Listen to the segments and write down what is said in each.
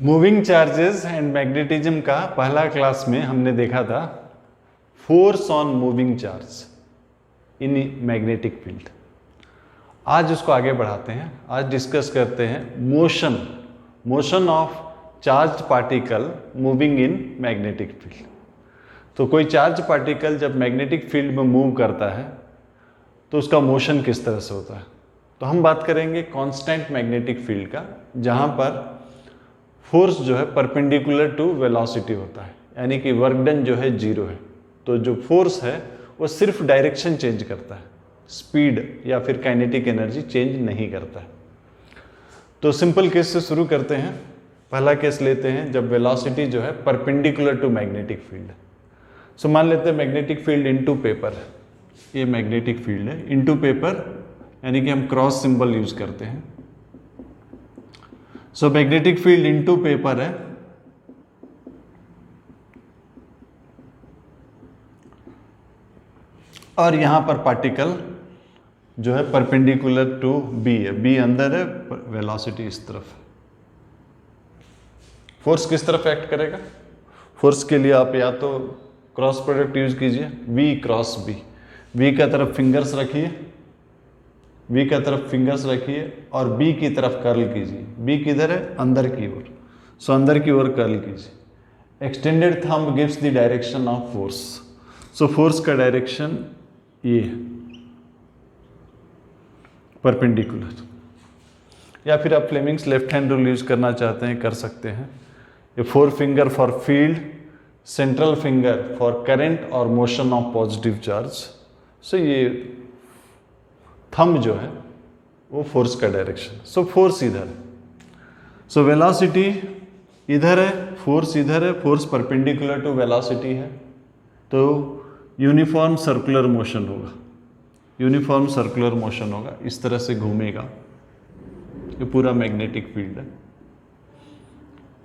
Moving charges and magnetism का पहला class में हमने देखा था force on moving charge in magnetic field. आज उसको आगे बढ़ाते हैं। आज डिस्कस करते हैं motion of charge particle moving in magnetic field. तो कोई चार्ज पार्टिकल जब मैग्नेटिक फील्ड में मूव करता है तो उसका मोशन किस तरह से होता है। तो हम बात करेंगे कांस्टेंट मैग्नेटिक फील्ड का, जहां पर फोर्स जो है परपेंडिकुलर टू वेलोसिटी होता है, यानी कि वर्क डन जो है जीरो है। तो जो फोर्स है वो सिर्फ डायरेक्शन चेंज करता है, स्पीड या फिर काइनेटिक एनर्जी चेंज नहीं करता है। तो सिंपल केस से शुरू करते हैं। पहला केस लेते हैं जब वेलोसिटी जो है परपेंडिकुलर टू मैग्नेटिक फील्ड। सो मान लेते हैं मैग्नेटिक फील्ड इनटू पेपर, ये मैग्नेटिक फील्ड है इनटू पेपर, यानी कि हम क्रॉस सिंबल यूज करते हैं। सो मैग्नेटिक फील्ड इनटू पेपर है, और यहां पर पार्टिकल जो है परपेंडिकुलर टू बी है, बी अंदर है, वेलोसिटी इस तरफ। फोर्स किस तरफ एक्ट करेगा? फोर्स के लिए आप या तो क्रॉस प्रोडक्ट यूज कीजिए, V क्रॉस B। V का तरफ फिंगर्स रखिए, V का तरफ फिंगर्स रखिए और B की तरफ कर्ल कीजिए। B किधर है? अंदर की ओर। सो अंदर की ओर कर्ल कीजिए। Extended thumb gives the direction of force. So force का डायरेक्शन ये परपेंडिकुलर, या फिर आप Fleming's left hand rule use करना चाहते हैं कर सकते हैं। ये 4 finger for field, central finger for current और मोशन ऑफ पॉजिटिव चार्ज। सो ये थंब जो है वो फोर्स का डायरेक्शन। सो फोर्स इधर है, सो वेलोसिटी इधर है, फोर्स इधर है, फोर्स परपेंडिकुलर टू वेलोसिटी है, तो यूनिफॉर्म सर्कुलर मोशन होगा। यूनिफॉर्म सर्कुलर मोशन होगा, इस तरह से घूमेगा। ये पूरा मैग्नेटिक फील्ड है,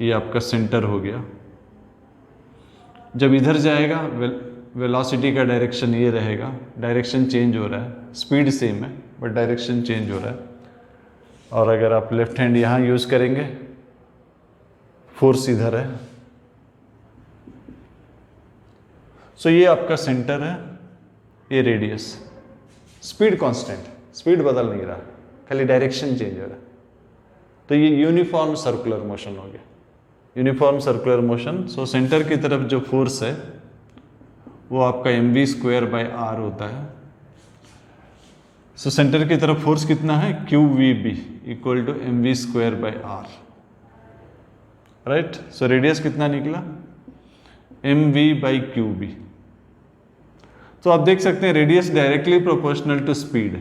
ये आपका सेंटर हो गया। जब इधर जाएगा वेलोसिटी का डायरेक्शन ये रहेगा, डायरेक्शन चेंज हो रहा है, स्पीड सेम है बट डायरेक्शन चेंज हो रहा है। और अगर आप लेफ्ट हैंड यहाँ यूज करेंगे, फोर्स इधर है। सो ये आपका सेंटर है, ये रेडियस। स्पीड कांस्टेंट, स्पीड बदल नहीं रहा, खाली डायरेक्शन चेंज हो रहा है। तो ये यूनिफॉर्म सर्कुलर मोशन हो गया, uniform circular motion. So centre की तरफ जो फोर्स है वो आपका mv²/r होता है। सो सेंटर की तरफ फोर्स कितना है? QVB equal to mv²/r, right. So radius कितना निकला? mv/qb। तो आप देख सकते हैं radius directly proportional to speed.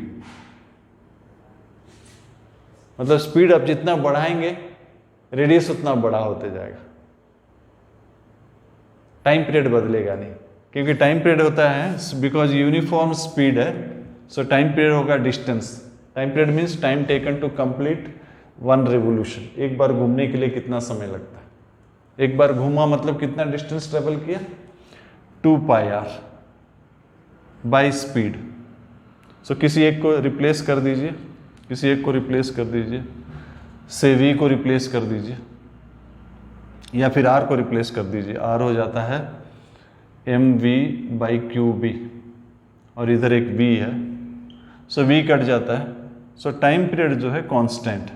मतलब स्पीड आप जितना बढ़ाएंगे रेडियस उतना बड़ा होते जाएगा, टाइम पीरियड बदलेगा नहीं, क्योंकि टाइम पीरियड होता है बिकॉज यूनिफॉर्म स्पीड है। सो टाइम पीरियड होगा distance. Time period means time taken to complete 1 revolution. एक बार घूमने के लिए कितना समय लगता है? एक बार घूमा मतलब कितना डिस्टेंस ट्रेवल किया? 2πr by speed. सो किसी एक को रिप्लेस कर दीजिए, किसी एक को रिप्लेस कर दीजिए, से V को रिप्लेस कर दीजिए या फिर R को रिप्लेस कर दीजिए। R हो जाता है mv/qb और इधर एक V है, सो V कट जाता है। सो टाइम पीरियड जो है कांस्टेंट,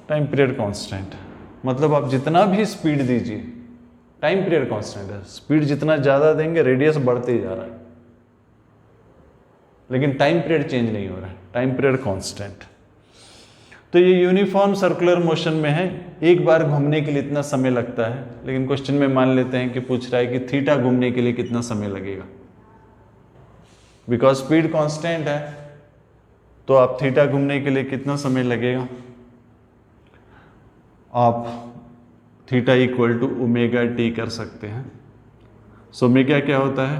टाइम पीरियड कांस्टेंट मतलब आप जितना भी स्पीड दीजिए टाइम पीरियड कांस्टेंट है। स्पीड जितना ज़्यादा देंगे रेडियस बढ़ते ही जा रहा है, लेकिन टाइम पीरियड चेंज नहीं हो रहा है, टाइम पीरियड कांस्टेंट। तो ये यूनिफॉर्म सर्कुलर मोशन में है, एक बार घूमने के लिए इतना समय लगता है। लेकिन क्वेश्चन में मान लेते हैं कि पूछ रहा है कि थीटा घूमने के लिए कितना समय लगेगा, बिकॉज स्पीड कांस्टेंट है। तो आप थीटा घूमने के लिए कितना समय लगेगा? आप थीटा इक्वल टू ω/t कर सकते हैं। सो ओमेगा क्या होता है?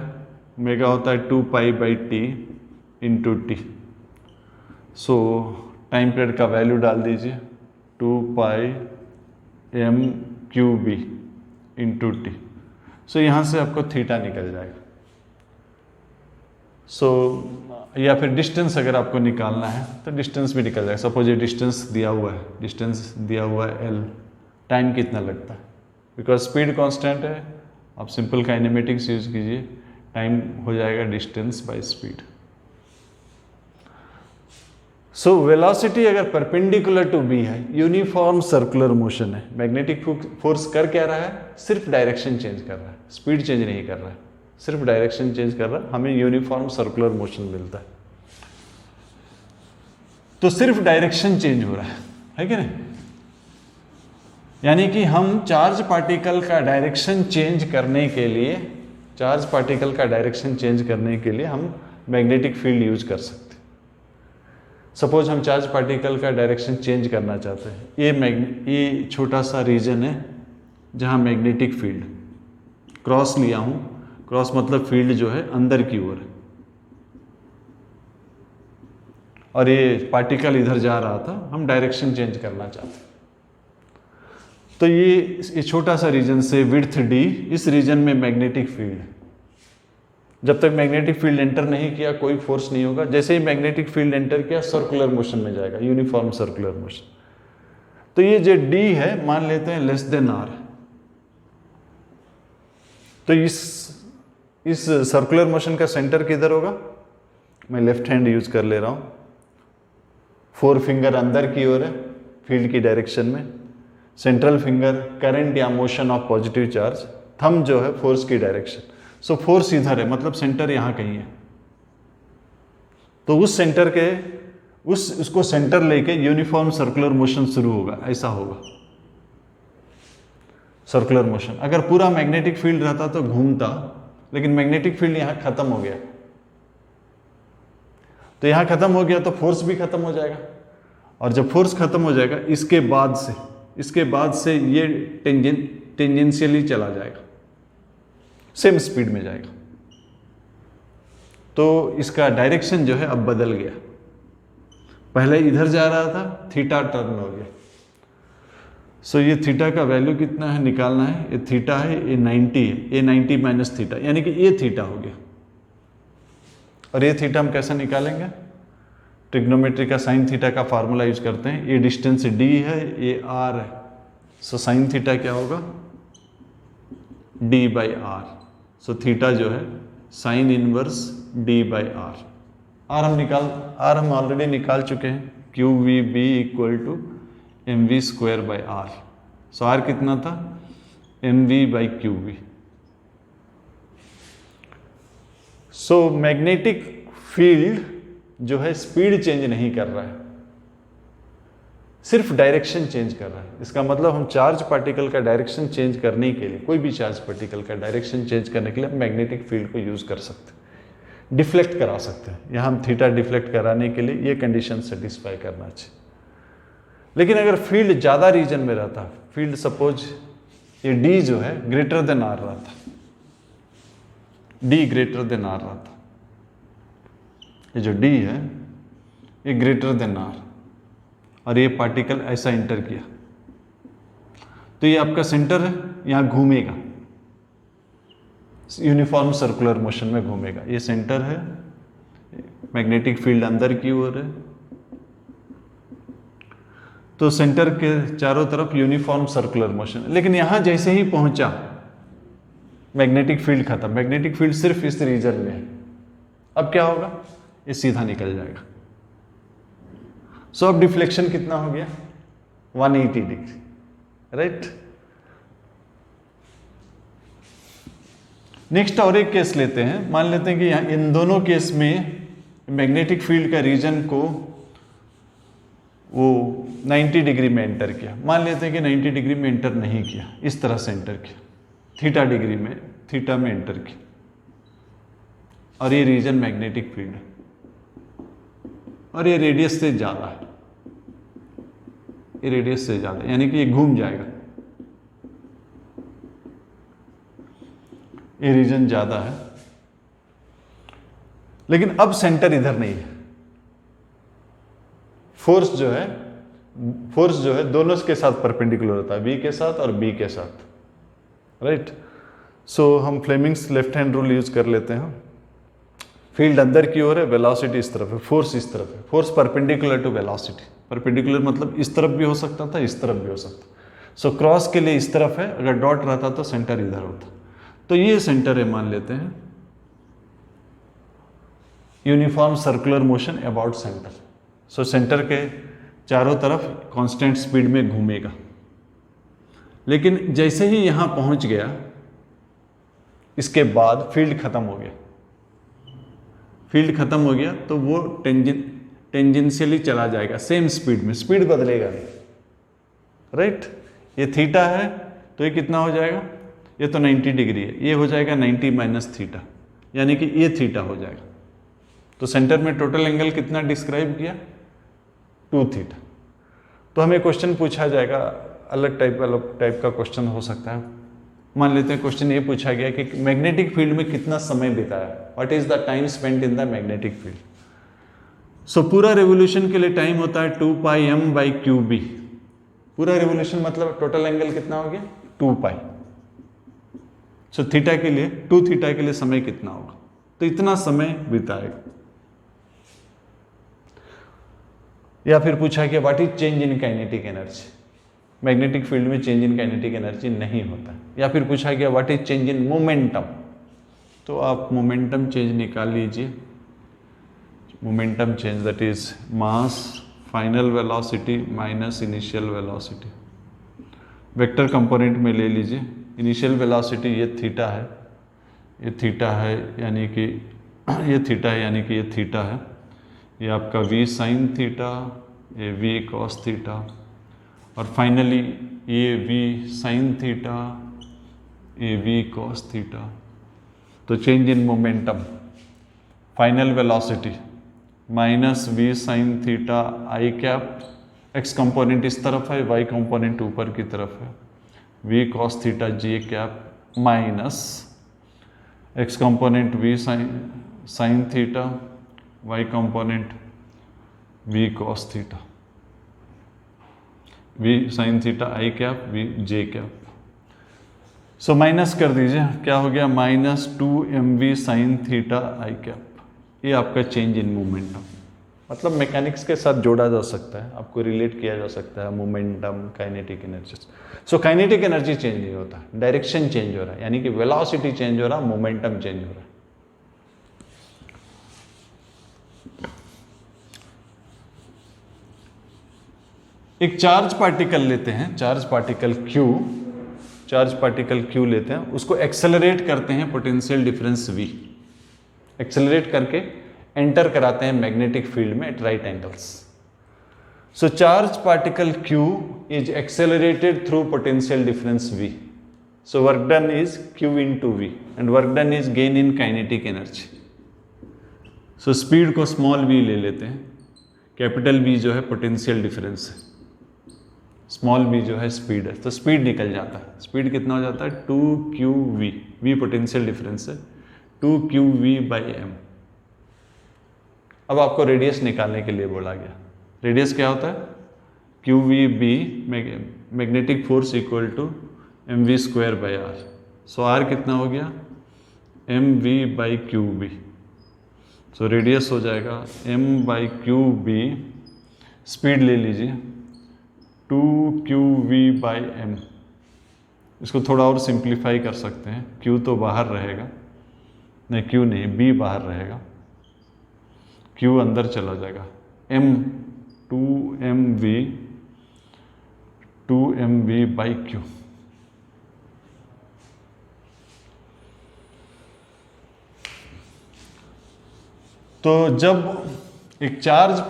ओमेगा होता है 2π/t इंटू टी। सो टाइम पीरियड का वैल्यू डाल दीजिए 2πmqb इंटू टी। सो यहाँ से आपको थीटा निकल जाएगा। सो या फिर डिस्टेंस अगर आपको निकालना है तो डिस्टेंस भी निकल जाएगा। सपोज ये डिस्टेंस दिया हुआ है, डिस्टेंस दिया हुआ है l, टाइम कितना लगता है, बिकॉज स्पीड कांस्टेंट है, आप सिंपल काइनेमेटिक्स यूज कीजिए, टाइम हो जाएगा distance by speed. So velocity अगर परपेंडिकुलर टू बी है, यूनिफॉर्म सर्कुलर मोशन है, मैग्नेटिक फोर्स कर क्या रहा है, सिर्फ डायरेक्शन चेंज कर रहा है, स्पीड चेंज नहीं कर रहा है, सिर्फ डायरेक्शन चेंज कर रहा है, हमें यूनिफॉर्म सर्कुलर मोशन मिलता है। तो सिर्फ डायरेक्शन चेंज हो रहा है कि नहीं, यानी कि हम चार्ज पार्टिकल का डायरेक्शन चेंज करने के लिए, चार्ज पार्टिकल का डायरेक्शन चेंज करने के लिए हम मैग्नेटिक फील्ड यूज कर सकते हैं। सपोज हम चार्ज पार्टिकल का डायरेक्शन चेंज करना चाहते हैं, ये छोटा सा रीजन है जहां मैग्नेटिक फील्ड क्रॉस लिया हूं, क्रॉस मतलब फील्ड जो है अंदर की ओर है, और ये पार्टिकल इधर जा रहा था, हम डायरेक्शन चेंज करना चाहते हैं। तो ये छोटा सा रीजन से विड्थ d, इस रीजन में मैग्नेटिक फील्ड है। जब तक मैग्नेटिक फील्ड एंटर नहीं किया कोई फोर्स नहीं होगा, जैसे ही मैग्नेटिक फील्ड एंटर किया सर्कुलर मोशन में जाएगा, यूनिफॉर्म सर्कुलर मोशन। तो ये जो d है मान लेते हैं लेस देन r, तो इस सर्कुलर मोशन का सेंटर किधर होगा, मैं लेफ्ट हैंड यूज कर ले रहा हूं, 4 फिंगर अंदर की ओर है फील्ड की डायरेक्शन में, सेंट्रल फिंगर करंट या motion of positive charge, thumb जो है फोर्स की डायरेक्शन। सो फोर्स इधर है, मतलब सेंटर यहां कहीं है, तो उस सेंटर के उसको सेंटर लेके यूनिफॉर्म सर्कुलर मोशन शुरू होगा, ऐसा होगा सर्कुलर मोशन। अगर पूरा मैग्नेटिक फील्ड रहता तो घूमता, लेकिन मैग्नेटिक फील्ड यहां खत्म हो गया, तो यहां खत्म हो गया तो फोर्स भी खत्म हो जाएगा, और जब फोर्स खत्म हो जाएगा इसके बाद से ये टेंजेंशियली चला जाएगा, सेम स्पीड में जाएगा। तो इसका डायरेक्शन जो है अब बदल गया, पहले इधर जा रहा था, थीटा टर्न हो गया। सो ये थीटा का वैल्यू कितना है निकालना है, ये थीटा है, ये 90 है, ये 90 माइनस थीटा, यानी कि ये थीटा हो गया। और ये थीटा हम कैसे निकालेंगे, ट्रिग्नोमेट्री का साइन थीटा का फार्मूला यूज करते हैं, ये डिस्टेंस d है, ये r है, सो साइन थीटा क्या होगा, d by r। So theta जो है sine inverse d by r। r हम ऑलरेडी निकाल चुके हैं, QVB equal to mv square by r। So r कितना था, mv by QV। So magnetic field जो है स्पीड चेंज नहीं कर रहा है, सिर्फ डायरेक्शन चेंज कर रहा है। इसका मतलब हम चार्ज पार्टिकल का डायरेक्शन चेंज करने के लिए, कोई भी चार्ज पार्टिकल का डायरेक्शन चेंज करने के लिए मैग्नेटिक फील्ड को यूज कर सकते हैं, डिफ्लेक्ट करा सकते हैं। यहाँ हम थीटा डिफ्लेक्ट कराने के लिए ये कंडीशन सेटिस्फाई करना चाहिए। लेकिन अगर फील्ड ज़्यादा रीजन में रहता, फील्ड सपोज ये d जो है ग्रेटर देन r रहता, d ग्रेटर देन r रहता, ये जो d है ये ग्रेटर देन r, और ये पार्टिकल ऐसा एंटर किया, तो ये आपका सेंटर है, यहाँ घूमेगा, यूनिफॉर्म सर्कुलर मोशन में घूमेगा। ये सेंटर है, मैग्नेटिक फील्ड अंदर की ओर है, तो सेंटर के चारों तरफ यूनिफॉर्म सर्कुलर मोशन। लेकिन यहां जैसे ही पहुंचा मैग्नेटिक फील्ड खत्म, मैग्नेटिक फील्ड सिर्फ इस रीजन में है। अब क्या होगा, ये सीधा निकल जाएगा। सो अब डिफ्लेक्शन कितना हो गया, 180 डिग्री, राइट। नेक्स्ट और एक केस लेते हैं, मान लेते हैं कि यहाँ इन दोनों केस में मैग्नेटिक फील्ड का रीजन को वो 90 डिग्री में एंटर किया। मान लेते हैं कि 90 डिग्री में एंटर नहीं किया, इस तरह से एंटर किया, थीटा में एंटर किया, और ये रीजन मैग्नेटिक फील्ड है, और ये रेडियस से ज़्यादा है, ये रेडियस से ज़्यादा, यानी कि ये घूम जाएगा, ये रीजन ज़्यादा है। लेकिन अब सेंटर इधर नहीं है, फोर्स जो है दोनों के साथ परपेंडिकुलर होता है, V के साथ और B के साथ, राइट। सो हम Fleming's left hand rule use कर लेते हैं। फील्ड अंदर की ओर है, वेलोसिटी इस तरफ है, फोर्स इस तरफ है, force perpendicular to velocity. Perpendicular मतलब इस तरफ भी हो सकता था, इस तरफ भी हो सकता। सो क्रॉस के लिए इस तरफ है, अगर डॉट रहता तो सेंटर इधर होता। तो ये सेंटर है, मान लेते हैं uniform circular motion about centre. So centre के चारों तरफ कांस्टेंट स्पीड में घूमेगा। लेकिन जैसे ही यहां पहुंच गया, इसके बाद फील्ड खत्म हो गया। फील्ड खत्म हो गया तो वो टेंजेंशियली चला जाएगा सेम स्पीड में, स्पीड बदलेगा नहीं, राइट। ये थीटा है तो ये कितना हो जाएगा, ये तो 90 डिग्री है, ये हो जाएगा 90 माइनस थीटा, यानी कि ये थीटा हो जाएगा। तो सेंटर में टोटल एंगल कितना डिस्क्राइब किया, 2 थीटा। तो हमें क्वेश्चन पूछा जाएगा, अलग टाइप का क्वेश्चन हो सकता है। मान लेते हैं क्वेश्चन ये पूछा गया कि मैग्नेटिक फील्ड में कितना समय बिताया, what is the time spent in the magnetic field. So पूरा रेवोल्यूशन के लिए टाइम होता है 2 pi m by q B. पूरा रेवोल्यूशन मतलब टोटल एंगल कितना हो गया, 2 पाई। सो थीटा के लिए, 2 थीटा के लिए समय कितना होगा, तो इतना समय बिताएगा। या फिर पूछा कि what is change in kinetic energy. Magnetic field में चेंज इन काइनेटिक एनर्जी नहीं होता। या फिर पूछा गया what is change in momentum, तो आप मोमेंटम चेंज निकाल लीजिए। Momentum change that is mass final velocity minus initial velocity. Vector component में ले लीजिए, इनिशियल वेलोसिटी ये थीटा है, ये थीटा है, यानी कि ये थीटा है, यानी कि ये थीटा है। ये आपका v साइन थीटा, ये v कॉस थीटा, और फाइनली ये v साइन थीटा, ये v कॉस थीटा। तो change in momentum, final velocity minus v sine theta i cap, x component इस तरफ है, y कंपोनेंट ऊपर की तरफ है, v cos theta j cap minus x component v sine theta, y component v cos theta, v sin theta i cap, v j cap. So minus कर दीजिए, क्या हो गया, minus 2mv sin theta i cap. ये आपका change in momentum, मतलब mechanics के साथ जोड़ा जा सकता है, आपको रिलेट किया जा सकता है momentum kinetic energy. So kinetic energy change नहीं होता, डायरेक्शन चेंज हो रहा है, यानी कि वेलोसिटी चेंज हो रहा है, मोमेंटम चेंज हो रहा है। एक चार्ज पार्टिकल लेते हैं, चार्ज पार्टिकल Q लेते हैं, उसको एक्सेलरेट करते हैं पोटेंशियल डिफरेंस V, एक्सेलरेट करके एंटर कराते हैं मैग्नेटिक फील्ड में at right angles. So charge particle Q is accelerated through potential difference V। So work done is Q into V and work done is gain in kinetic energy. So speed को small v ले लेते हैं, capital V जो है potential difference है, small v जो है speed है, तो स्पीड निकल जाता है। स्पीड कितना हो जाता है, 2qv, v पोटेंशियल डिफरेंस है, 2qv बाई m। अब आपको रेडियस निकालने के लिए बोला गया। रेडियस क्या होता है, qvb magnetic force equal to mv square by r। So r कितना हो गया, mv by qb। So radius हो जाएगा m बाई qb, स्पीड ले लीजिए 2qv बाई m। इसको थोड़ा और सिंप्लीफाई कर सकते हैं, q तो बाहर रहेगा, नहीं q नहीं, b बाहर रहेगा, q अंदर चला जाएगा, m 2mv बाई q। तो जब एक charge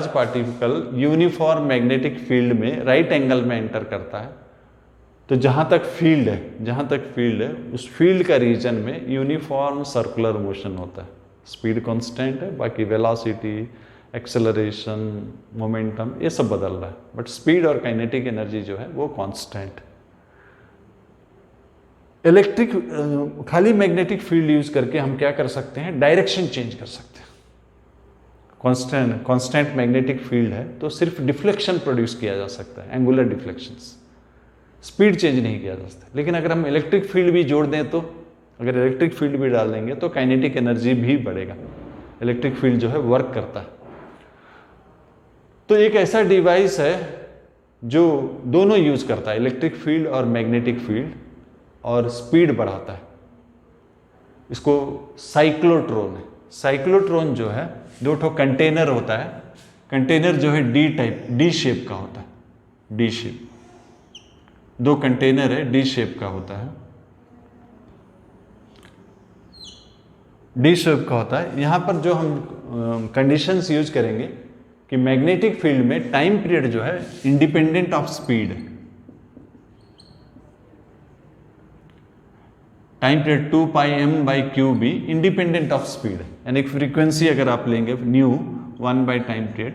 particle uniform magnetic field में राइट एंगल में एंटर करता है, तो जहां तक फील्ड है उस फील्ड का रीजन में यूनिफॉर्म सर्कुलर मोशन होता है। स्पीड कांस्टेंट है, बाकी वेलोसिटी, एक्सेलरेशन, मोमेंटम ये सब बदल रहा है, बट स्पीड और काइनेटिक एनर्जी जो है वो कांस्टेंट। खाली मैग्नेटिक फील्ड यूज करके हम क्या कर सकते हैं, डायरेक्शन चेंज कर सकते हैं। कांस्टेंट मैग्नेटिक फील्ड है तो सिर्फ डिफ्लेक्शन प्रोड्यूस किया जा सकता है, एंगुलर डिफ्लेक्शंस, स्पीड चेंज नहीं किया जा सकता। लेकिन अगर हम इलेक्ट्रिक फील्ड भी जोड़ दें तो अगर इलेक्ट्रिक फील्ड भी डाल देंगे तो काइनेटिक एनर्जी भी बढ़ेगा, इलेक्ट्रिक फील्ड जो है वर्क करता है। तो एक ऐसा डिवाइस है जो दोनों यूज करता है, इलेक्ट्रिक फील्ड और मैग्नेटिक फील्ड, और स्पीड बढ़ाता है। इसको साइक्लोट्रॉन है। साइक्लोट्रॉन जो है दो ठो कंटेनर होता है, कंटेनर जो है डी शेप का होता है, डी शेप, दो कंटेनर है डी शेप का होता है, डी शेप का होता है। यहां पर जो हम कंडीशंस यूज करेंगे कि मैग्नेटिक फील्ड में टाइम पीरियड जो है इंडिपेंडेंट ऑफ स्पीड है, time period 2 pi m by q b independent of speed है, यानी फ्रीक्वेंसी अगर आप लेंगे न्यू 1 बाई टाइम पीरियड,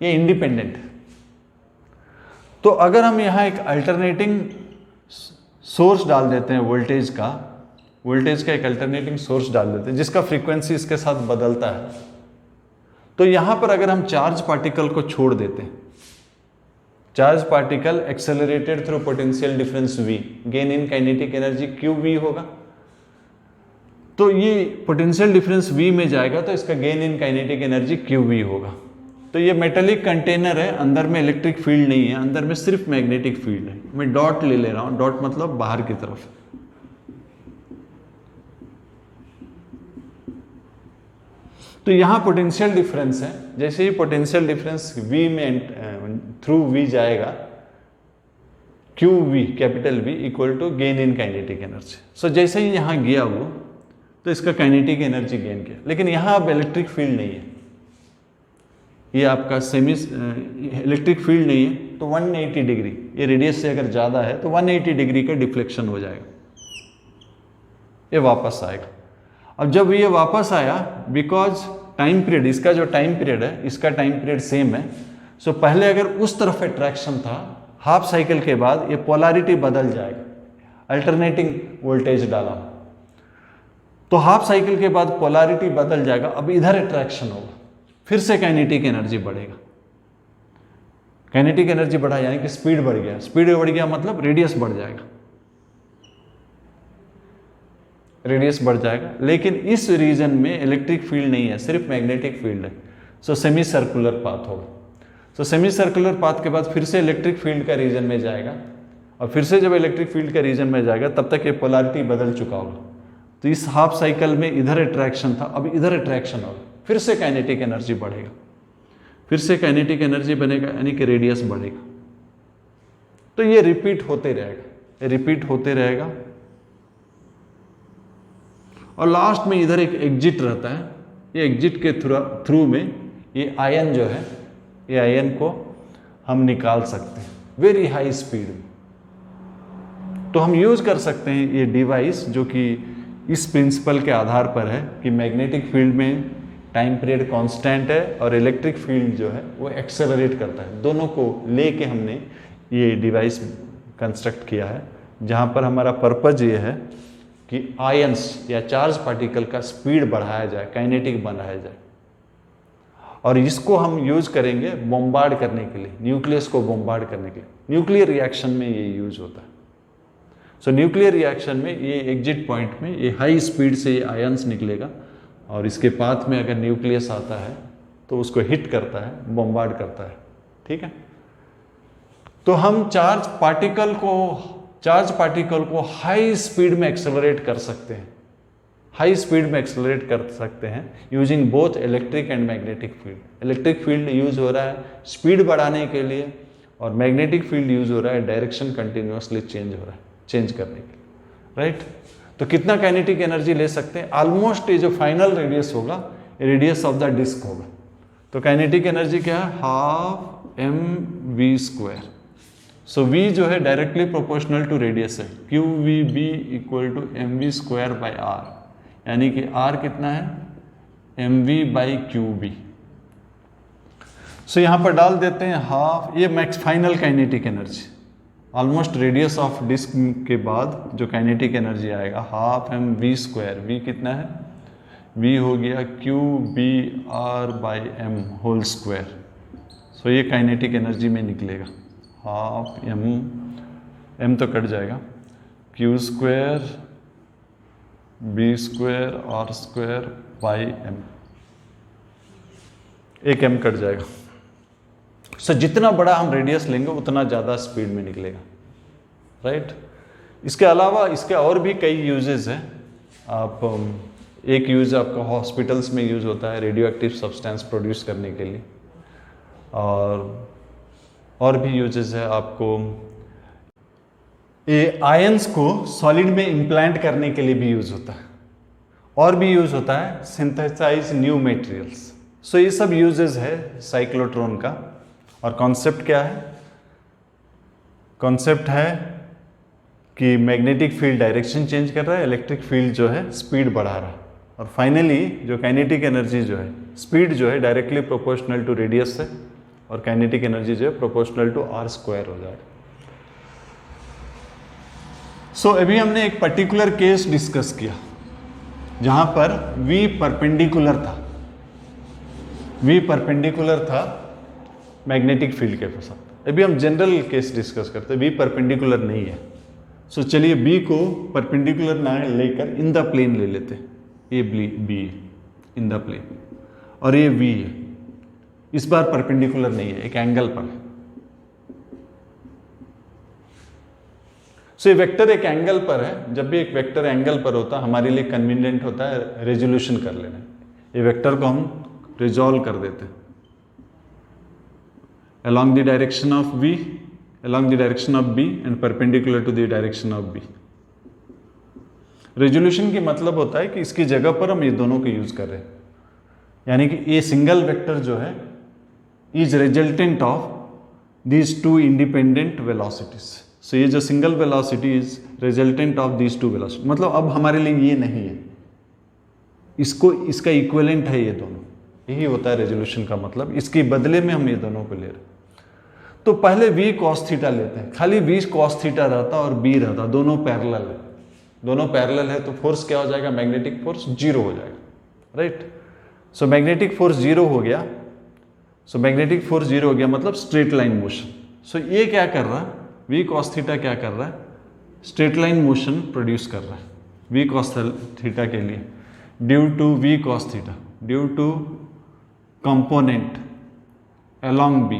ये इंडिपेंडेंट है। तो अगर हम यहाँ एक अल्टरनेटिंग सोर्स डाल देते हैं वोल्टेज का एक अल्टरनेटिंग सोर्स डाल देते हैं जिसका फ्रीक्वेंसी इसके साथ बदलता है, तो यहां पर अगर हम चार्ज पार्टिकल को छोड़ देते हैं, charge particle accelerated through potential difference V, gain in kinetic energy QV होगा। तो ये पोटेंशियल डिफरेंस V में जाएगा तो इसका gain in kinetic energy QV होगा। तो ये मेटेलिक कंटेनर है, अंदर में इलेक्ट्रिक फील्ड नहीं है, अंदर में सिर्फ मैग्नेटिक फील्ड है। मैं डॉट ले रहा हूं, डॉट मतलब बाहर की तरफ। तो यहां पोटेंशियल डिफरेंस है, जैसे ही पोटेंशियल डिफरेंस V में थ्रू V जाएगा, QV capital V equal to gain in kinetic energy. So जैसे ही यहां गया वो, तो इसका काइनेटिक एनर्जी गेन किया, लेकिन यहां अब इलेक्ट्रिक फील्ड नहीं है, ये आपका सेमी इलेक्ट्रिक फील्ड नहीं है, तो 180 डिग्री, ये रेडियस से अगर ज़्यादा है तो 180 डिग्री का डिफ्लेक्शन हो जाएगा, ये वापस आएगा। अब जब ये वापस आया, बिकॉज टाइम पीरियड, इसका जो टाइम पीरियड है इसका टाइम पीरियड सेम है, सो पहले अगर उस तरफ अट्रैक्शन था, हाफ साइकिल के बाद ये पोलैरिटी बदल जाएगा, अल्टरनेटिंग वोल्टेज डाला तो हाफ साइकिल के बाद पोलैरिटी बदल जाएगा, अब इधर अट्रैक्शन होगा, फिर से काइनेटिक एनर्जी बढ़ेगा। काइनेटिक एनर्जी बढ़ा यानी कि स्पीड बढ़ गया, स्पीड बढ़ गया मतलब रेडियस बढ़ जाएगा, रेडियस बढ़ जाएगा। लेकिन इस रीजन में इलेक्ट्रिक फील्ड नहीं है, सिर्फ मैग्नेटिक फील्ड है, सो सेमी सर्कुलर पाथ होगा। सो सेमी सर्कुलर पाथ के बाद फिर से इलेक्ट्रिक फील्ड का रीजन में जाएगा, और फिर से जब इलेक्ट्रिक फील्ड का रीजन में जाएगा तब तक ये पोलैरिटी बदल चुका होगा। तो इस हाफ साइकिल में इधर अट्रैक्शन था, अब इधर अट्रैक्शन होगा, फिर से काइनेटिक एनर्जी बढ़ेगा, फिर से काइनेटिक एनर्जी बनेगा, यानी कि रेडियस बढ़ेगा। तो ये रिपीट होते रहेगा, ये रिपीट होते रहेगा, और लास्ट में इधर एक एग्जिट रहता है, ये एग्जिट के थ्रू में ये आयन जो है, ये आयन को हम निकाल सकते हैं वेरी हाई स्पीड में। तो हम यूज कर सकते हैं ये डिवाइस, जो कि इस प्रिंसिपल के आधार पर है कि मैग्नेटिक फील्ड में टाइम पीरियड कांस्टेंट है और इलेक्ट्रिक फील्ड जो है वो एक्सेलरेट करता है। दोनों को लेके हमने ये डिवाइस कंस्ट्रक्ट किया है, जहाँ पर हमारा पर्पज ये है कि आयंस या चार्ज पार्टिकल का स्पीड बढ़ाया जाए, काइनेटिक बनाया जाए, और इसको हम यूज करेंगे बॉम्बार्ड करने के लिए, न्यूक्लियस को बॉम्बार्ड करने के लिए। न्यूक्लियर रिएक्शन में ये यूज होता है। सो न्यूक्लियर रिएक्शन में ये एग्जिट पॉइंट में ये हाई स्पीड से ये आयंस निकलेगा, और इसके पाथ में अगर न्यूक्लियस आता है तो उसको हिट करता है, बॉम्बार्ड करता है। ठीक है, तो हम चार्ज पार्टिकल को हाई स्पीड में एक्सेलरेट कर सकते हैं, हाई स्पीड में एक्सेलरेट कर सकते हैं using both electric and magnetic field. Electric field use हो रहा है स्पीड बढ़ाने के लिए, और मैग्नेटिक फील्ड यूज हो रहा है डायरेक्शन कंटिन्यूअसली चेंज हो रहा है, चेंज करने के लिए, राइट। तो कितना काइनेटिक एनर्जी ले सकते हैं? ऑलमोस्ट ये जो फाइनल रेडियस होगा, रेडियस ऑफ द डिस्क होगा। तो काइनेटिक एनर्जी क्या है? Half mv²। सो v जो है डायरेक्टली प्रोपोर्शनल टू रेडियस है, QVB इक्वल टू mv²/r, यानी कि r कितना है? mv/QB। सो यहां पर डाल देते हैं हाफ, ये max final kinetic energy, almost radius of disc के बाद जो काइनेटिक एनर्जी आएगा हाफ mv²। v कितना है? v हो गया QBr/m होल स्क्वायर। सो ये काइनेटिक एनर्जी में निकलेगा, हाफ m तो कट जाएगा, Q² b square r square by m, एक एम कट जाएगा। सो जितना बड़ा हम रेडियस लेंगे उतना ज़्यादा स्पीड में निकलेगा, राइट। इसके अलावा इसके और भी कई यूजेस हैं। आप एक यूज़ आपका हॉस्पिटल्स में यूज़ होता है रेडियो एक्टिव सब्सटेंस प्रोड्यूस करने के लिए, और भी यूजेस है आपको ये आयंस को सॉलिड में इम्प्लांट करने के लिए भी यूज़ होता है, और भी यूज़ होता है सिंथेसाइज न्यू मटेरियल्स। सो ये सब यूजेस है साइक्लोट्रॉन का। और कॉन्सेप्ट क्या है? कॉन्सेप्ट है कि मैग्नेटिक फील्ड डायरेक्शन चेंज कर रहा है, इलेक्ट्रिक फील्ड जो है स्पीड बढ़ा रहा है, और फाइनली जो काइनेटिक एनर्जी जो है, स्पीड जो है डायरेक्टली प्रोपोर्शनल टू रेडियस है, और काइनेटिक एनर्जी जो है प्रोपोर्शनल टू आर स्क्वायर हो जाएगा। सो अभी हमने एक पर्टिकुलर केस डिस्कस किया जहां पर V परपेंडिकुलर था, V परपेंडिकुलर था मैग्नेटिक फील्ड के साथ। अभी हम जनरल केस डिस्कस करते हैं, V परपेंडिकुलर नहीं है। सो चलिए B को परपेंडिकुलर ना लेकर इन द प्लेन ले लेते हैं, ये B इन द प्लेन, और ये V है, इस बार परपेंडिकुलर नहीं है, एक एंगल पर है। सो ये वेक्टर एक एंगल पर है। जब भी एक वेक्टर एंगल पर होता है हमारे लिए कन्वीनियंट होता है रेजोल्यूशन कर लेना। ये वेक्टर को हम रिजॉल्व कर देते हैं along the direction of V, along the direction of B and perpendicular to the direction of B। Resolution की मतलब होता है कि इसकी जगह पर हम ये दोनों को यूज कर रहे हैं, यानी कि ये सिंगल वेक्टर जो है is resultant of these two independent velocities. So ये जो single velocity is resultant of these two velocity, मतलब अब हमारे लिए ये नहीं है, इसको इसका इक्विवेलेंट है ये दोनों, यही होता है रेजोल्यूशन का मतलब। इसके बदले में हम ये दोनों को ले रहे हैं। तो पहले V cos थीटा लेते हैं, खाली V cos थीटा रहता और B रहता, दोनों पैरेलल है, दोनों पैरेलल है तो फोर्स क्या हो जाएगा? मैग्नेटिक फोर्स जीरो हो जाएगा, right. So magnetic force zero हो गया, सो मैग्नेटिक फोर्स जीरो हो गया मतलब स्ट्रेट लाइन मोशन। सो ये क्या कर रहा है? V cos थीटा क्या कर रहा है? स्ट्रेट लाइन मोशन प्रोड्यूस कर रहा है V cos थीटा के लिए, due to V cos theta, due to component along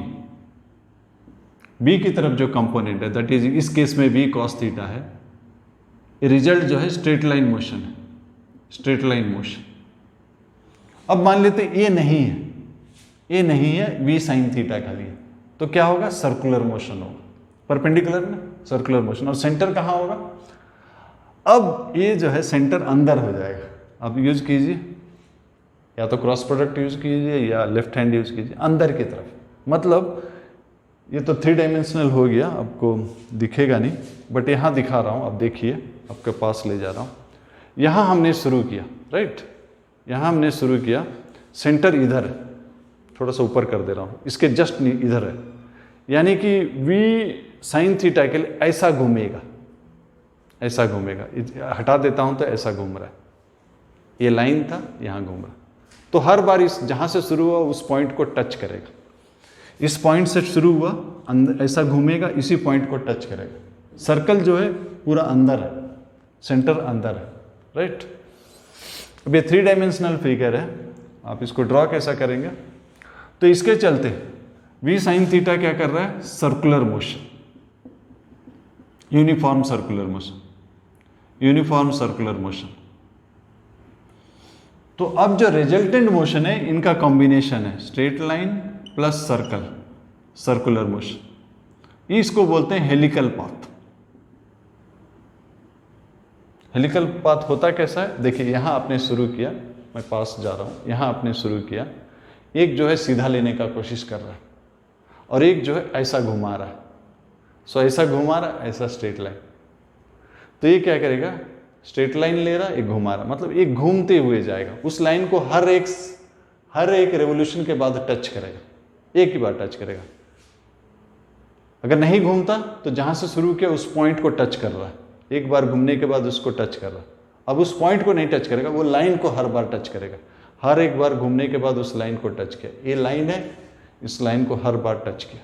B की तरफ जो कंपोनेंट है, दैट इज इस केस में V cos थीटा है, रिजल्ट जो है स्ट्रेट लाइन मोशन है, स्ट्रेट लाइन मोशन। अब मान लेते ये नहीं है, ये नहीं है, V sin थीटा खाली है, तो क्या होगा? सर्कुलर मोशन होगा, परपेंडिकुलर ना, सर्कुलर मोशन। और सेंटर कहाँ होगा? अब ये जो है सेंटर अंदर हो जाएगा। अब यूज कीजिए, या तो क्रॉस प्रोडक्ट यूज कीजिए या लेफ्ट हैंड यूज कीजिए, अंदर की तरफ। मतलब ये तो 3 डायमेंशनल हो गया, आपको दिखेगा नहीं, बट यहाँ दिखा रहा हूँ, आप देखिए, आपके पास ले जा रहा हूँ। यहाँ हमने शुरू किया, राइट, यहाँ हमने शुरू किया, सेंटर इधर है, थोड़ा सा ऊपर कर दे रहा हूँ, इसके जस्ट इधर है, यानी कि V sin थीटा के लिए ऐसा घूमेगा, ऐसा घूमेगा। हटा देता हूँ तो ऐसा घूम रहा है, ये लाइन था, यहाँ घूम रहा। तो हर बार इस जहाँ से शुरू हुआ उस पॉइंट को टच करेगा, इस पॉइंट से शुरू हुआ, अंदर ऐसा घूमेगा, इसी पॉइंट को टच करेगा। सर्कल जो है पूरा अंदर है, सेंटर अंदर है, राइट। अब ये 3 डायमेंशनल फिगर है, आप इसको ड्रॉ कैसा करेंगे? तो इसके चलते V sin थीटा क्या कर रहा है? Circular motion, uniform circular motion, uniform circular motion. तो अब जो रिजल्टेंट मोशन है इनका कॉम्बिनेशन है straight line plus circle, circular motion. इसको बोलते हैं हेलिकल पाथ। हेलिकल पाथ होता कैसा है? देखिए, यहां आपने शुरू किया, मैं पास जा रहा हूं, यहां आपने शुरू किया, एक जो है सीधा लेने का कोशिश कर रहा है और एक जो है ऐसा घुमा रहा है। सो ऐसा घुमा रहा है, ऐसा स्ट्रेट लाइन। तो ये क्या करेगा? स्ट्रेट लाइन ले रहा है, एक घुमा रहा, मतलब एक घूमते हुए जाएगा, उस लाइन को हर एक रेवोल्यूशन के बाद टच करेगा, एक ही बार टच करेगा। अगर नहीं घूमता तो जहां से शुरू किया उस पॉइंट को टच कर रहा है, एक बार घूमने के बाद उसको टच कर रहा है। अब उस पॉइंट को नहीं टच करेगा, वो लाइन को हर बार टच करेगा, हर एक बार घूमने के बाद उस लाइन को टच किया। ये लाइन है, इस लाइन को हर बार टच किया,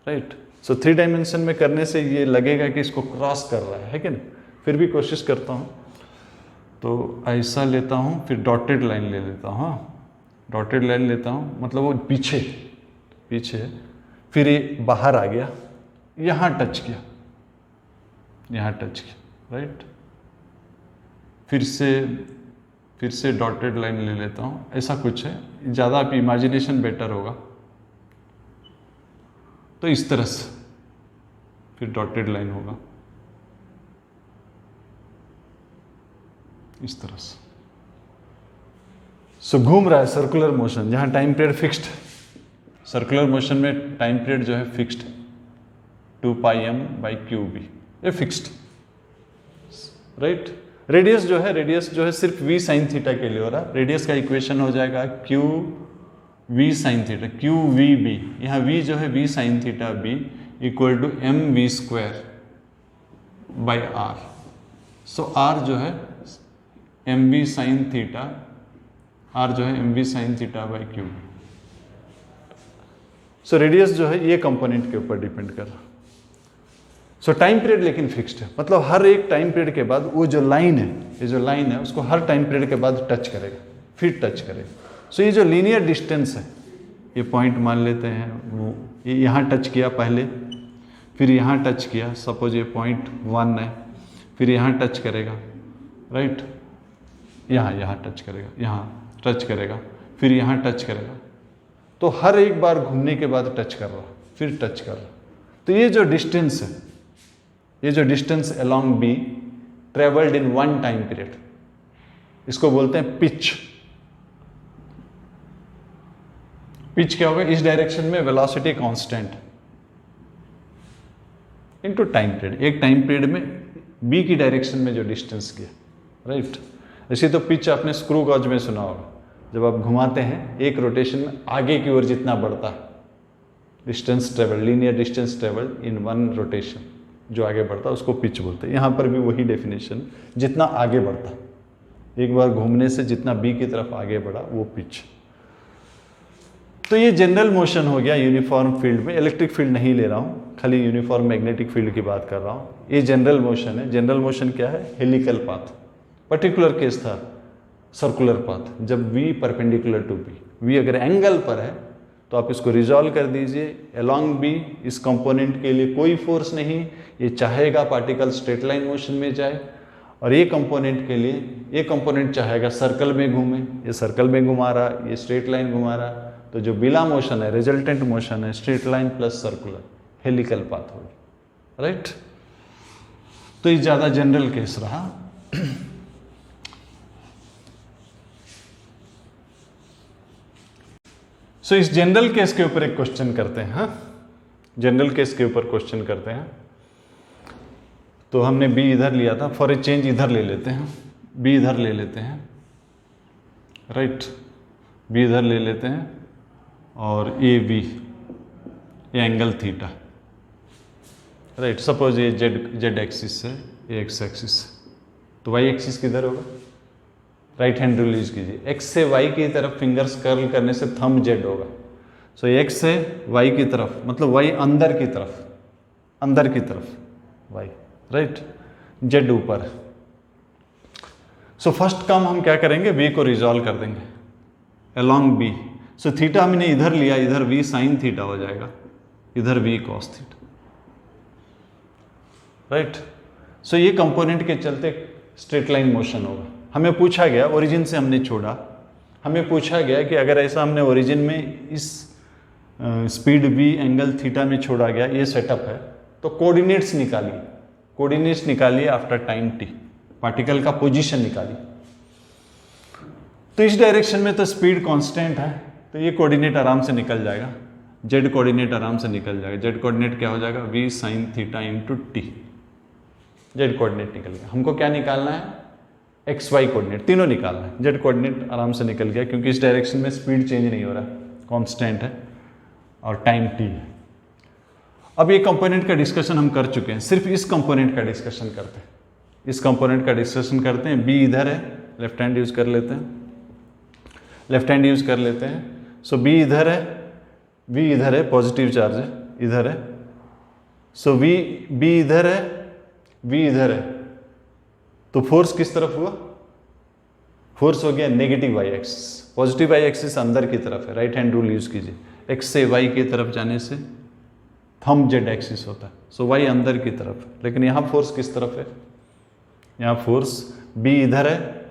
राइट। सो 3 डायमेंशन में करने से ये लगेगा कि इसको क्रॉस कर रहा है कि नहीं? फिर भी कोशिश करता हूं। तो ऐसा लेता हूँ, फिर डॉटेड लाइन ले लेता हूँ। हाँ, डॉटेड लाइन लेता हूँ, मतलब वो पीछे पीछे है। फिर ये बाहर आ गया, यहाँ टच किया, यहाँ टच किया, राइट। फिर से डॉटेड लाइन ले लेता हूँ, ऐसा कुछ है। ज़्यादा आप इमेजिनेशन बेटर होगा। तो इस तरह से फिर डॉटेड लाइन होगा, इस तरह से। सो घूम रहा है सर्कुलर मोशन, जहाँ time period fixed. Circular motion में टाइम पीरियड जो है फिक्स्ड, 2πm/qb, ये फिक्स्ड, राइट। रेडियस जो है सिर्फ v sin थीटा के लिए हो रहा है। रेडियस का इक्वेशन हो जाएगा q v sin theta, q v b, यहाँ v जो है v sin theta b equal to mv² by r। So r जो है mv sin थीटा, r जो है mv sin theta by q। So radius जो है ये कंपोनेंट के ऊपर डिपेंड कर रहा। सो टाइम पीरियड लेकिन फिक्स्ड है, मतलब हर एक टाइम पीरियड के बाद वो जो लाइन है, ये जो लाइन है उसको हर टाइम पीरियड के बाद टच करेगा, फिर टच करेगा। सो ये जो लीनियर डिस्टेंस है, ये पॉइंट मान लेते हैं, वो ये यहाँ टच किया पहले, फिर यहाँ टच किया, सपोज ये पॉइंट 1 है, फिर यहाँ टच करेगा, राइट, यहाँ टच करेगा, यहाँ टच करेगा, फिर यहाँ टच करेगा। तो हर एक बार घूमने के बाद टच कर रहा, फिर टच कर रहा। तो ये जो डिस्टेंस है, ये जो distance along b travelled in one time period, इसको बोलते हैं पिच। पिच क्या होगा? इस डायरेक्शन में velocity constant into time period, एक टाइम पीरियड में बी की डायरेक्शन में जो डिस्टेंस किया, राइट। ऐसे तो पिच आपने स्क्रू गॉज में सुना होगा, जब आप घुमाते हैं एक रोटेशन में आगे की ओर जितना बढ़ता है, distance travel, linear distance travel in one rotation, जो आगे बढ़ता है उसको पिच बोलते हैं। यहाँ पर भी वही डेफिनेशन, जितना आगे बढ़ता, एक बार घूमने से जितना बी की तरफ आगे बढ़ा वो पिच। तो ये जनरल मोशन हो गया यूनिफॉर्म फील्ड में। इलेक्ट्रिक फील्ड नहीं ले रहा हूँ, खाली यूनिफॉर्म मैग्नेटिक फील्ड की बात कर रहा हूँ। ये जनरल मोशन है। जनरल मोशन क्या है? Helical path. पर्टिकुलर केस था सर्कुलर पाथ, जब v perpendicular to b, v अगर एंगल पर है तो आप इसको रिजॉल्व कर दीजिए। अलोंग b इस कंपोनेंट के लिए कोई फोर्स नहीं, ये चाहेगा पार्टिकल स्ट्रेट लाइन मोशन में जाए, और ये कंपोनेंट के लिए, ये कंपोनेंट चाहेगा सर्कल में घूमे, ये सर्कल में घुमा रहा, ये स्ट्रेट लाइन घुमा रहा। तो जो बिला मोशन है, रिजल्टेंट मोशन है straight line plus circular, helical path होगी, राइट। तो ये ज़्यादा जनरल केस रहा। सो इस जनरल केस के ऊपर एक क्वेश्चन करते हैं। हाँ, जनरल केस के ऊपर क्वेश्चन करते हैं। तो हमने बी इधर लिया था, फॉर ए चेंज इधर ले लेते हैं, बी इधर ले लेते हैं, राइट, बी इधर ले लेते हैं, और ए बी, ये एंगल थीटा, राइट। सपोज ये जेड एक्सिस है, ये एक्स एक्सिस है, तो वाई एक्सिस किधर होगा? राइट हैंड रूल यूज कीजिए, एक्स से वाई की तरफ फिंगर्स कर्ल करने से थंब जेड होगा। सो एक्स से वाई की तरफ, मतलब वाई अंदर की तरफ, अंदर की तरफ वाई, राइट, जेड ऊपर। सो फर्स्ट काम हम क्या करेंगे? बी को रिजॉल्व कर देंगे अलोंग बी। सो थीटा हमने इधर लिया, इधर वी साइन थीटा हो जाएगा, इधर वी कॉस थीटा, राइट। सो ये कंपोनेंट के चलते स्ट्रेट लाइन मोशन होगा। हमें पूछा गया, ओरिजिन से हमने छोड़ा, हमें पूछा गया कि अगर ऐसा हमने ओरिजिन में इस स्पीड v एंगल थीटा में छोड़ा गया, ये सेटअप है, तो कोऑर्डिनेट्स निकालिए, कोऑर्डिनेट्स निकालिए आफ्टर टाइम t, पार्टिकल का पोजीशन निकालिए। तो इस डायरेक्शन में तो स्पीड कांस्टेंट है, तो ये कोऑर्डिनेट आराम से निकल जाएगा, जेड कोऑर्डिनेट आराम से निकल जाएगा। जेड कोऑर्डिनेट क्या हो जाएगा? v sin theta into T, Z coordinate निकल गया। हमको क्या निकालना है? एक्स वाई कोऑर्डिनेट, तीनों निकालना है। जेड कोऑर्डिनेट आराम से निकल गया, क्योंकि इस डायरेक्शन में स्पीड चेंज नहीं हो रहा, कांस्टेंट है, और टाइम टी है। अब ये कंपोनेंट का डिस्कशन हम कर चुके हैं, सिर्फ इस कंपोनेंट का डिस्कशन करते हैं, इस कंपोनेंट का डिस्कशन करते हैं। बी इधर है, लेफ्ट हैंड यूज कर लेते हैं, लेफ्ट हैंड यूज कर लेते हैं। सो बी इधर है, वी इधर है, पॉजिटिव चार्ज है, इधर है। सो वी, बी इधर है, वी इधर है, तो फोर्स किस तरफ हुआ? फोर्स हो गया negative y axis, positive y axis अंदर की तरफ है, राइट हैंड रूल यूज कीजिए, एक्स से वाई की तरफ जाने से थंब जेड एक्सिस होता है, सो वाई अंदर की तरफ है, लेकिन यहाँ फोर्स किस तरफ है, यहाँ फोर्स बी इधर है,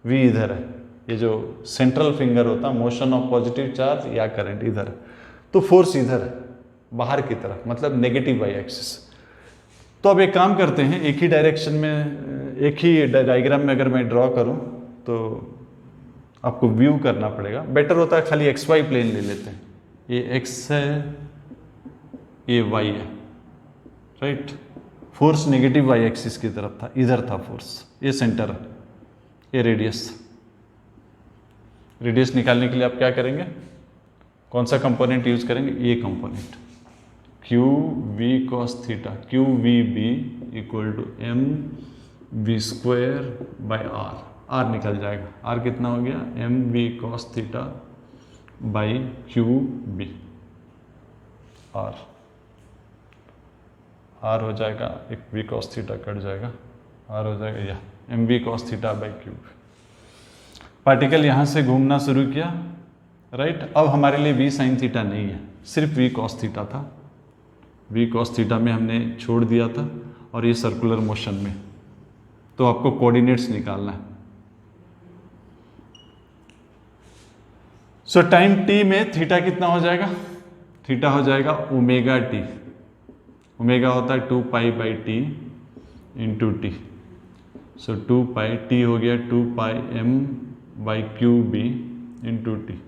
वी इधर है, ये जो सेंट्रल फिंगर होता है मोशन ऑफ पॉजिटिव चार्ज या करंट इधर है, तो फोर्स इधर है बाहर की तरफ, मतलब नेगेटिव वाई एक्सिस। तो अब एक काम करते हैं, एक ही डायरेक्शन में, एक ही डायग्राम में अगर मैं ड्रॉ करूं तो आपको व्यू करना पड़ेगा, बेटर होता है खाली एक्स वाई प्लेन ले लेते हैं, ये एक्स है ये वाई है, right. Force negative y axis की तरफ था, इधर था फोर्स, ये सेंटर है, ये रेडियस। रेडियस निकालने के लिए आप क्या करेंगे, कौन सा कंपोनेंट यूज करेंगे, ये component q v cos theta, q v B equal to m v square by r, r निकल जाएगा, आर कितना हो गया, m v cos theta by q B, r हो जाएगा, एक वी कॉस थीटा कट जाएगा, आर हो जाएगा या m v cos theta by q. Particle यहाँ से घूमना शुरू किया, राइट। अब हमारे लिए वी साइन थीटा नहीं है, सिर्फ वी कॉस थीटा था, वी कॉस थीटा में हमने छोड़ दिया था, और ये सर्कुलर मोशन में, तो आपको कोऑर्डिनेट्स निकालना है। सो टाइम टी में थीटा कितना हो जाएगा, थीटा हो जाएगा ओमेगा टी, ओमेगा होता है 2 pi by T into T, so 2 pi T हो गया 2 pi m by q B into T.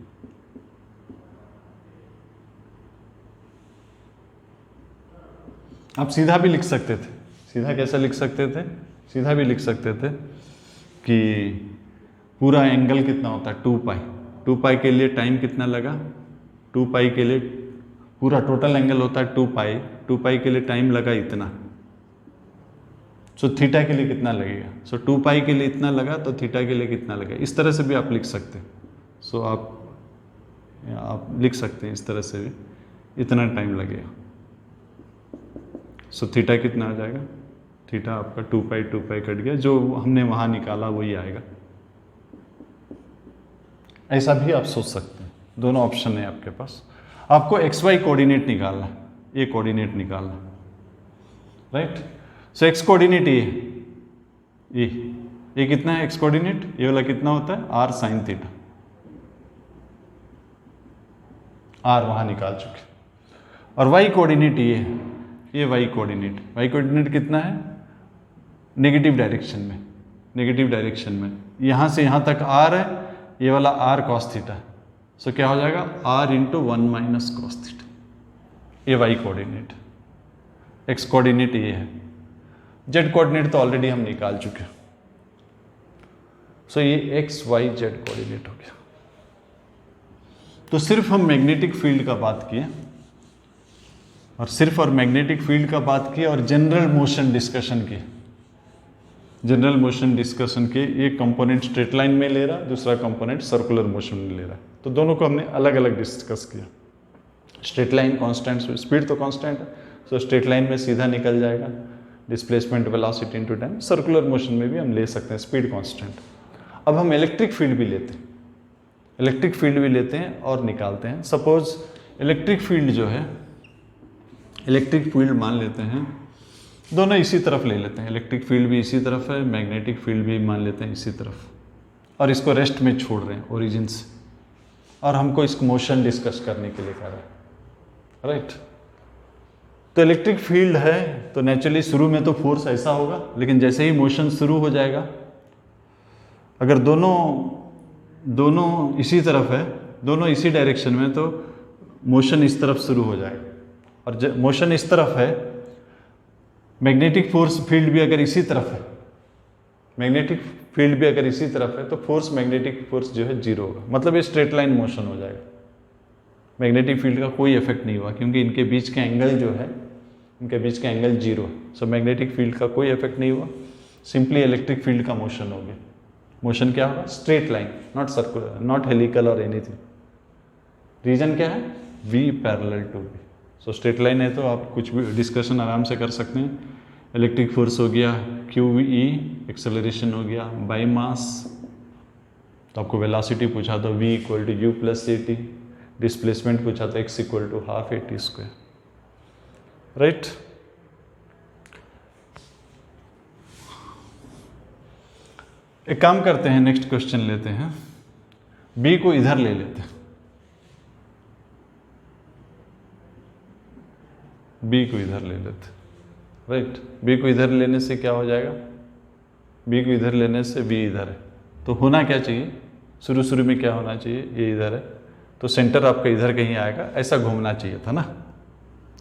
आप सीधा भी लिख सकते थे, सीधा कैसे लिख सकते थे, सीधा भी लिख सकते थे कि पूरा एंगल कितना होता है 2 पाई, 2 पाई के लिए टाइम कितना लगा, 2 पाई के लिए पूरा टोटल एंगल होता है 2 पाई, 2 पाई के लिए टाइम लगा इतना, सो थीटा के लिए कितना लगेगा, सो 2 पाई के लिए इतना लगा तो थीटा के लिए कितना लगा, इस तरह से भी आप लिख सकते हैं। सो आप लिख सकते हैं इस तरह से भी, इतना टाइम लगेगा, सो थीटा कितना आ जाएगा, थीटा आपका 2 पाई कट गया, जो हमने वहाँ निकाला वही आएगा। ऐसा भी आप सोच सकते हैं, दोनों ऑप्शन है आपके पास। आपको एक्स वाई कोऑर्डिनेट निकालना है, ये कोऑर्डिनेट निकालना, राइट। सो एक्स कोऑर्डिनेट ये कितना है, एक्स कोऑर्डिनेट ये वाला कितना होता है, आर साइन थीटा, आर वहां निकाल चुके। और वाई कोऑर्डिनेट ये है, ये वाई कोऑर्डिनेट कितना है, नेगेटिव डायरेक्शन में, नेगेटिव डायरेक्शन में, यहां से यहां तक आर है, ये वाला आर कॉस थीटा, सो क्या हो जाएगा r into 1 minus cos theta, ये वाई कोऑर्डिनेट। एक्स कोऑर्डिनेट ये है, जेड कोऑर्डिनेट तो ऑलरेडी हम निकाल चुके हैं, सो ये एक्स वाई जेड कोऑर्डिनेट हो गया। तो सिर्फ हम मैग्नेटिक फील्ड का बात किए, और सिर्फ और मैग्नेटिक फील्ड का बात किए, और जनरल मोशन डिस्कशन किए, जनरल मोशन डिस्कशन के एक कंपोनेंट स्ट्रेट लाइन में ले रहा, दूसरा कंपोनेंट सर्कुलर मोशन में ले रहा है, तो दोनों को हमने अलग अलग डिस्कस किया। स्ट्रेट लाइन कांस्टेंट, स्पीड तो कांस्टेंट है, सो स्ट्रेट लाइन में सीधा निकल जाएगा, displacement velocity into time. Circular motion में भी हम ले सकते हैं स्पीड कांस्टेंट। अब हम इलेक्ट्रिक फील्ड भी लेते हैं, इलेक्ट्रिक फील्ड भी लेते हैं और निकालते हैं। सपोज इलेक्ट्रिक फील्ड जो है, इलेक्ट्रिक फील्ड मान लेते हैं, दोनों इसी तरफ ले लेते हैं, इलेक्ट्रिक फील्ड भी इसी तरफ है, मैग्नेटिक फील्ड भी मान लेते हैं इसी तरफ, और इसको रेस्ट में छोड़ रहे हैं ओरिजिन से, और हमको इसको मोशन डिस्कस करने के लिए कह रहा है, राइट। तो इलेक्ट्रिक फील्ड है तो नेचुरली शुरू में तो फोर्स ऐसा होगा, लेकिन जैसे ही मोशन शुरू हो जाएगा, अगर दोनों इसी तरफ है, दोनों इसी डायरेक्शन में, तो मोशन इस तरफ शुरू हो जाएगा, और मोशन इस तरफ है, मैग्नेटिक फोर्स फील्ड भी अगर इसी तरफ है, मैग्नेटिक फील्ड भी अगर इसी तरफ है, तो फोर्स मैग्नेटिक फोर्स जो है जीरो होगा, मतलब ये स्ट्रेट लाइन मोशन हो जाएगा। मैग्नेटिक फील्ड का कोई इफेक्ट नहीं हुआ, क्योंकि इनके बीच के एंगल जो है, इनके बीच का एंगल जीरो है, सो मैग्नेटिक फील्ड का कोई इफेक्ट नहीं हुआ, सिंपली इलेक्ट्रिक फील्ड का मोशन हो गया। मोशन क्या होगा, straight line, not circular, not helical और एनीथिंग। रीजन क्या है, v parallel to v, so straight line है तो आप कुछ भी डिस्कशन आराम से कर सकते हैं। इलेक्ट्रिक फोर्स हो गया QE, एक्सेलरेशन हो गया बाय मास तो आपको वेलोसिटी पूछा था v equal to u plus a t, displacement पूछा था x equal to half a t square, right. एक काम करते हैं, नेक्स्ट क्वेश्चन लेते हैं, b को इधर ले लेते हैं, b को इधर ले लेते हैं, राइट। b को इधर लेने से क्या हो जाएगा, b को इधर लेने से b इधर है, तो होना क्या चाहिए, शुरू शुरू में क्या होना चाहिए, ये इधर है, तो सेंटर आपका इधर कहीं आएगा, ऐसा घूमना चाहिए था ना,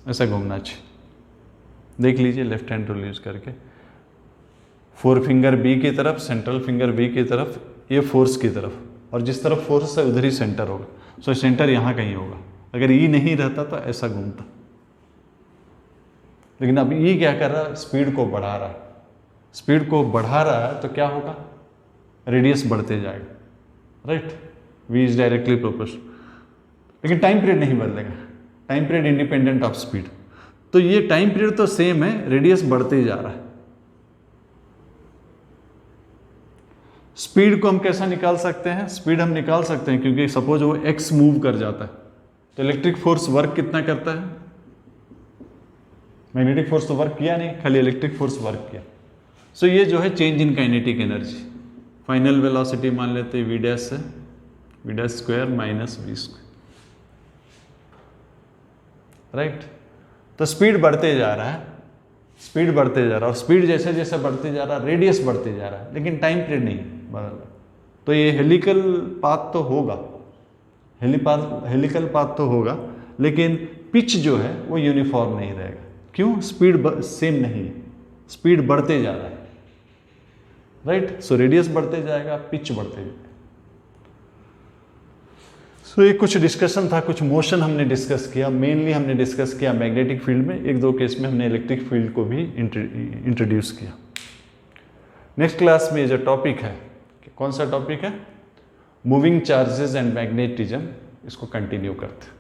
ऐसा घूमना चाहिए। देख लीजिए लेफ्ट हैंड रूल यूज करके, फोर फिंगर बी की तरफ, सेंट्रल फिंगर बी की तरफ, ये फोर्स की तरफ, और जिस तरफ फोर्स है उधर ही सेंटर होगा, सो सेंटर यहाँ कहीं होगा। अगर ई नहीं रहता तो ऐसा घूमता, लेकिन अब ई क्या कर रहा है, स्पीड को बढ़ा रहा है, स्पीड को बढ़ा रहा है तो क्या होगा, रेडियस बढ़ते जाएगा, right. V is directly proportional, लेकिन टाइम पीरियड नहीं बदलेगा, time period independent of speed, तो ये टाइम पीरियड तो सेम है, रेडियस बढ़ते जा रहा है। स्पीड को हम कैसा निकाल सकते हैं, स्पीड हम निकाल सकते हैं क्योंकि सपोज वो x मूव कर जाता है तो इलेक्ट्रिक फोर्स वर्क कितना करता है, मैग्नेटिक फोर्स तो वर्क किया नहीं, खाली इलेक्ट्रिक फोर्स वर्क किया। सो ये जो है change in kinetic energy, final velocity मान लेते हैं वी डैश है, v dash square minus v square, right. तो स्पीड बढ़ते जा रहा है, स्पीड बढ़ते जा रहा है, और स्पीड जैसे जैसे बढ़ते जा रहा है रेडियस बढ़ते जा रहा है, लेकिन टाइम पीरियड नहीं बदल रहा। तो ये हेलिकल पाथ तो होगा, हेलिकल पाथ तो होगा, लेकिन पिच जो है वो यूनिफॉर्म नहीं रहेगा। क्यों, स्पीड सेम नहीं है, स्पीड बढ़ते जा रहा है, राइट। सो रेडियस बढ़ते जाएगा, पिच बढ़ते जाएगा। सो ये कुछ डिस्कशन था, कुछ मोशन हमने डिस्कस किया, मेनली हमने डिस्कस किया मैग्नेटिक फील्ड में, एक दो केस में हमने इलेक्ट्रिक फील्ड को भी इंट्रोड्यूस किया। नेक्स्ट क्लास में जो टॉपिक है, कौन सा टॉपिक है, मूविंग चार्जेस एंड मैग्नेटिज्म, इसको कंटिन्यू करते हैं।